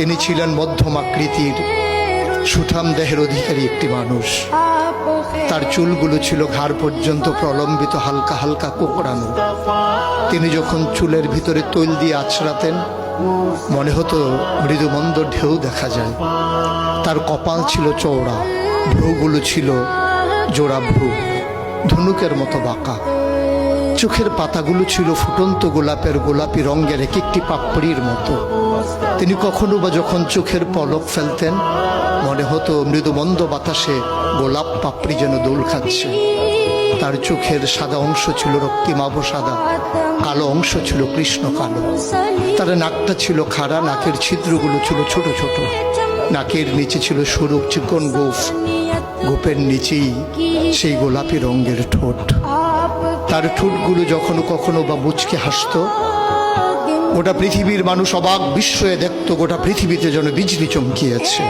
তিনি ছিলেন মধ্যম আকৃতির সুঠাম দেহের অধিকারী একটি মানুষ। তার চুলগুলো ছিল ঘাড় পর্যন্ত প্রলম্বিত, হালকা হালকা কোঁকড়ানো। তিনি যখন চুলের ভিতরে তৈল দিয়ে আছড়াতেন মনে হতো মৃদুমন্দ ঢেউ দেখা যায়। তার কপাল ছিল চওড়া, ভ্রুগুলো ছিল জোড়া ভ্রু, ধনুকের মতো বাঁকা। চোখের পাতাগুলো ছিল ফুটন্ত গোলাপের গোলাপি রঙের এক একটি পাপড়ির মতো। তিনি কখনো বা যখন চোখের পলক ফেলতেন মনে হতো মৃদুমন্দ বাতাসে গোলাপ পাপড়ি যেন দোল খাচ্ছে। তার চোখের সাদা অংশ ছিল রক্তিমাভ সাদা, কালো অংশ ছিল কৃষ্ণ কালো। তার নাকটা ছিল খাড়া, নাকের ছিদ্রগুলো ছিল ছোট ছোট। নাকের নিচে ছিল সরু চিকন গোঁফ, গোঁফের নিচেই সেই গোলাপি রঙের ঠোঁট। তার ঠোঁটগুলো যখনো কখনো বা মুচকে হাসত, গোটা পৃথিবীর মানুষ অবাক বিস্ময়ে দেখত গোটা পৃথিবীতে যেন বিজলি চমকিয়েছে।